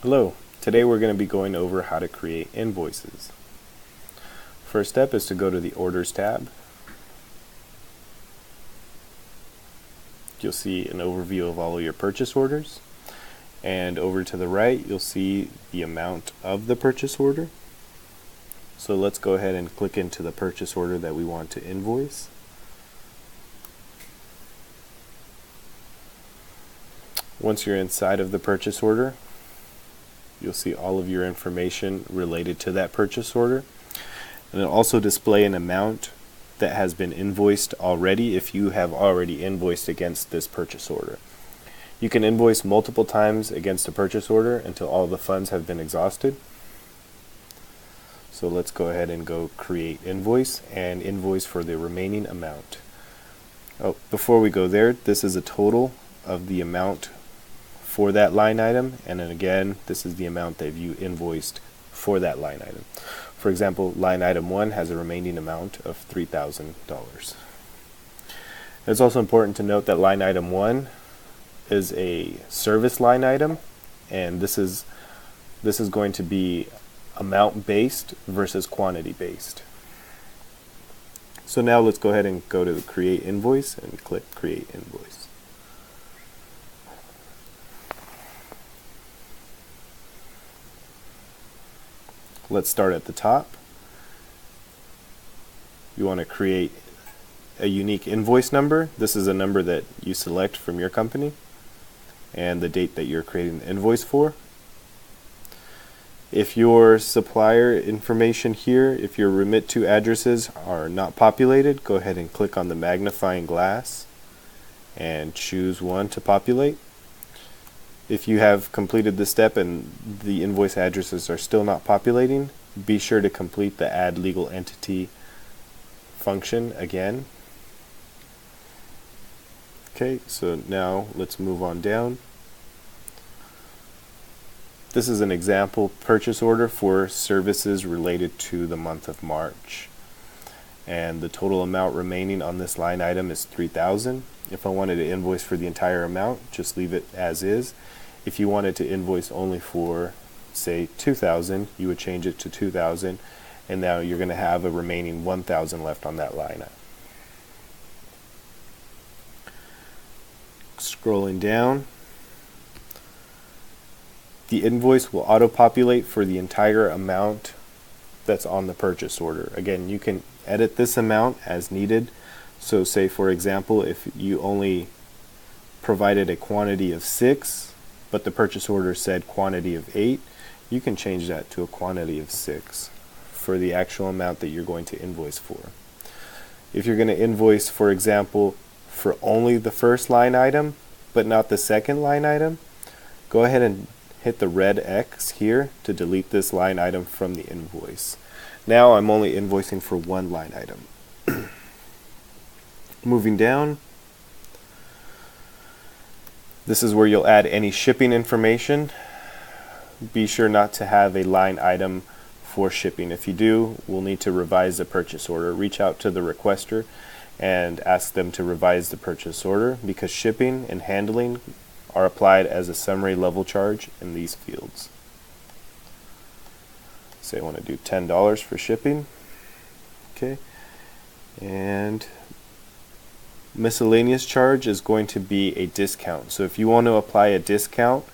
Hello, today we're going to be going over how to create invoices. First step is to go to the Orders tab. You'll see an overview of all of your purchase orders, and over to the right you'll see the amount of the purchase order. So let's go ahead and click into the purchase order that we want to invoice. Once you're inside of the purchase order, you'll see all of your information related to that purchase order. And it'll also display an amount that has been invoiced already if you have already invoiced against this purchase order. You can invoice multiple times against a purchase order until all the funds have been exhausted. So let's go ahead and go create invoice and invoice for the remaining amount. Oh, before we go there, this is a total of the amount for that line item, and then again this is the amount that you invoiced for that line item. For example, line item 1 has a remaining amount of $3,000. It's also important to note that line item 1 is a service line item, and this is going to be amount based versus quantity based. So now let's go ahead and go to create invoice and click create invoice. Let's start at the top. You want to create a unique invoice number. This is a number that you select from your company and the date that you're creating the invoice for. If your supplier information here, if your remit to addresses are not populated, go ahead and click on the magnifying glass and choose one to populate. If you have completed this step and the invoice addresses are still not populating, be sure to complete the add legal entity function again. Okay, so now let's move on down. This is an example purchase order for services related to the month of March. And the total amount remaining on this line item is $3,000. If I wanted to invoice for the entire amount, just leave it as is. If you wanted to invoice only for, say, $2,000, you would change it to $2,000, and now you're going to have a remaining $1,000 left on that line item. Scrolling down, the invoice will auto-populate for the entire amount that's on the purchase order. Again, you can edit this amount as needed. So say, for example, if you only provided a quantity of 6, but the purchase order said quantity of 8, you can change that to a quantity of 6 for the actual amount that you're going to invoice for. If you're going to invoice, for example, for only the first line item, but not the second line item, go ahead and hit the red X here to delete this line item from the invoice. Now I'm only invoicing for one line item. Moving down, this is where you'll add any shipping information. Be sure not to have a line item for shipping. If you do, we'll need to revise the purchase order. Reach out to the requester and ask them to revise the purchase order, because shipping and handling are applied as a summary level charge in these fields. Say I want to do $10 for shipping. Okay, and miscellaneous charge is going to be a discount. So if you want to apply a discount,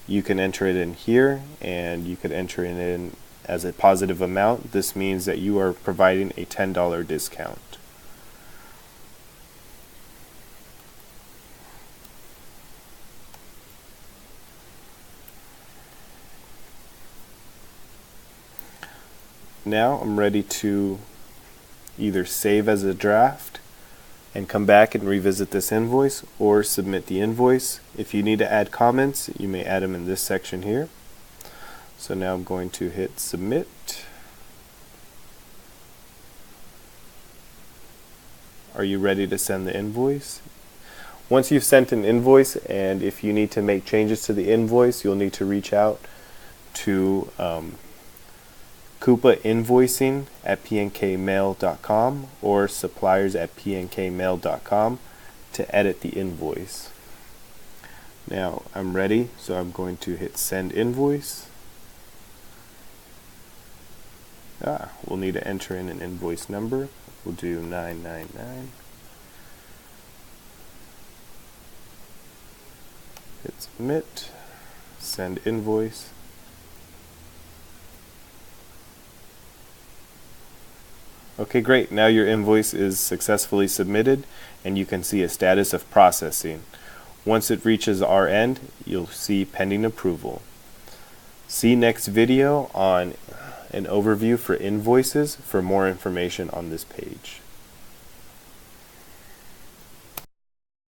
you can enter it in here, and you could enter it in as a positive amount. This means that you are providing a $10 discount. Now I'm ready to either save as a draft and come back and revisit this invoice, or submit the invoice. If you need to add comments, you may add them in this section here. So now I'm going to hit submit. Are you ready to send the invoice? Once you've sent an invoice, and if you need to make changes to the invoice, you'll need to reach out to Coupa Invoicing at pnkmail.com or suppliers at pnkmail.com to edit the invoice. Now I'm ready, so I'm going to hit send invoice. We'll need to enter in an invoice number. We'll do 999. Hit submit, send invoice. Okay, great. Now your invoice is successfully submitted and you can see a status of processing. Once it reaches our end, you'll see pending approval. See next video on an overview for invoices for more information on this page.